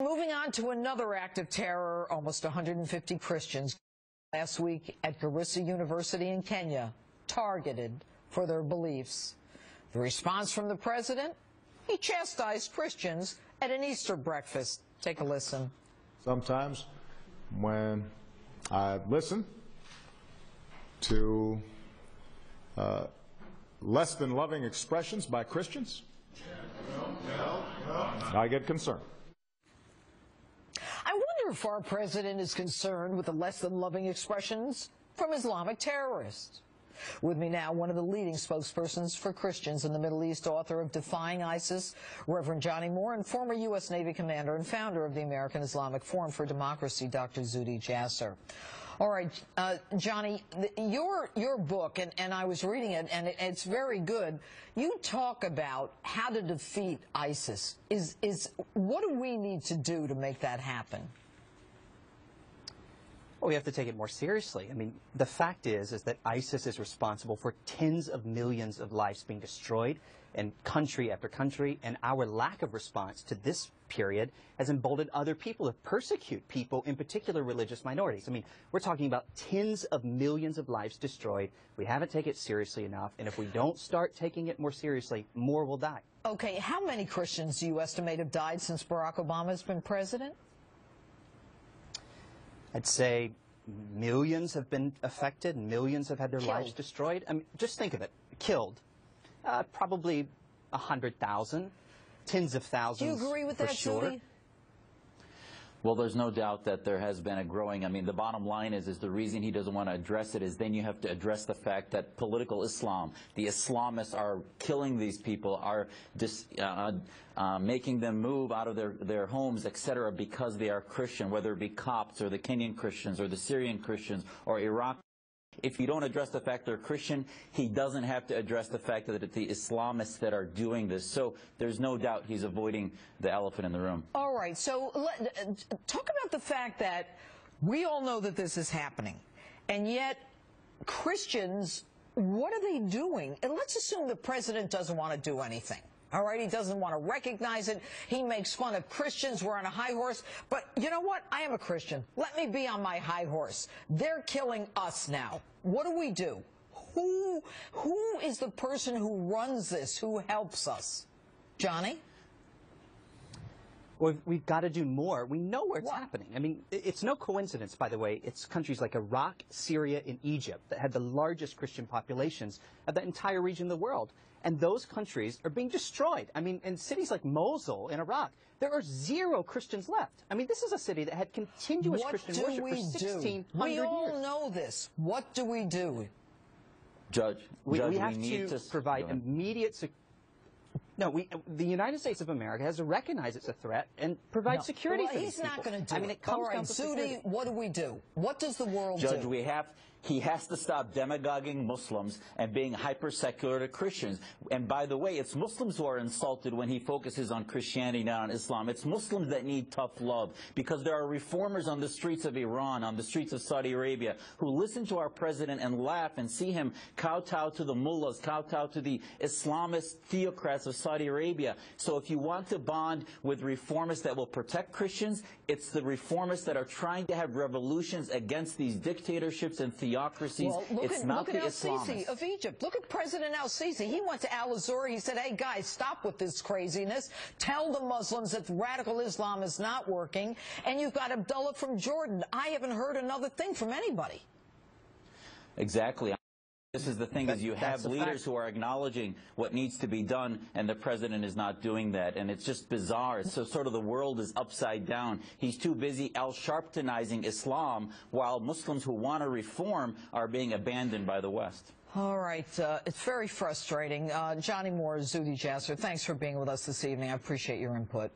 Moving on to another act of terror, almost 150 Christians last week at Garissa University in Kenya, targeted for their beliefs. The response from the president? He chastised Christians at an Easter breakfast. Take a listen. Sometimes when I listen to less than loving expressions by Christians, I get concerned. I wonder if our president is concerned with the less than loving expressions from Islamic terrorists. With me now, one of the leading spokespersons for Christians in the Middle East, author of Defying ISIS, Reverend Johnny Moore, and former U.S. Navy commander and founder of the American Islamic Forum for Democracy, Dr. Judge Jasser. All right, Johnny, your book, and I was reading it, and it's very good. You talk about how to defeat ISIS. What do we need to do to make that happen? Well, we have to take it more seriously. I mean, the fact is that ISIS is responsible for tens of millions of lives being destroyed in country after country, and our lack of response to this period has emboldened other people to persecute people, in particular religious minorities. I mean, we're talking about tens of millions of lives destroyed. We haven't taken it seriously enough, and if we don't start taking it more seriously, more will die. Okay, how many Christians do you estimate have died since Barack Obama has been president? I'd say millions have been affected, millions have had their lives destroyed. I mean, just think of it, killed. Probably 100,000, tens of thousands. Do you agree with that, sure. Judy? Well, there's no doubt that there has been a growing, I mean, the bottom line is the reason he doesn't want to address it is then you have to address the fact that political Islam, the Islamists are killing these people, are making them move out of their homes, etc., because they are Christian, whether it be Copts or the Kenyan Christians or the Syrian Christians or Iraq. If you don't address the fact they're Christian, he doesn't have to address the fact that it's the Islamists that are doing this. So there's no doubt he's avoiding the elephant in the room. All right. So talk about the fact that we all know that this is happening, and yet Christians, what are they doing? And let's assume the president doesn't want to do anything. All right, he doesn't want to recognize it. He makes fun of Christians. We're on a high horse. But you know what? I am a Christian. Let me be on my high horse. They're killing us now. What do we do? Who is the person who runs this, who helps us? Johnny? Well, we've got to do more. We know where it's happening. I mean, it's no coincidence, by the way. It's countries like Iraq, Syria, and Egypt that had the largest Christian populations of that entire region of the world. And those countries are being destroyed. I mean, in cities like Mosul in Iraq, there are 0 Christians left. I mean, this is a city that had continuous Christian worship for 1,600 years. We all know this. What do we do? Judge, we have to provide immediate security. No, the United States of America has to recognize it's a threat and provide security for these people. He's not going to do it. I mean, it comes down to security. What do we do? What does the world do? Judge, he has to stop demagoguing Muslims and being hyper-secular to Christians. And by the way, it's Muslims who are insulted when he focuses on Christianity, not on Islam. It's Muslims that need tough love because there are reformers on the streets of Iran, on the streets of Saudi Arabia, who listen to our president and laugh and see him kowtow to the mullahs, kowtow to the Islamist theocrats of Saudi Arabia. So if you want to bond with reformists that will protect Christians, it's the reformists that are trying to have revolutions against these dictatorships and theocracies. Well, look it's at not the al-Sisi of Egypt. Look at President al-Sisi. He went to al-Azhar. He said, hey, guys, stop with this craziness. Tell the Muslims that radical Islam is not working. And you've got Abdullah from Jordan. I haven't heard another thing from anybody. Exactly. This is the thing, is you have leaders who are acknowledging what needs to be done, and the president is not doing that. And it's just bizarre. So sort of the world is upside down. He's too busy al-Sharptonizing Islam, while Muslims who want to reform are being abandoned by the West. All right. It's very frustrating. Johnny Moore, Judge Jasser, thanks for being with us this evening. I appreciate your input.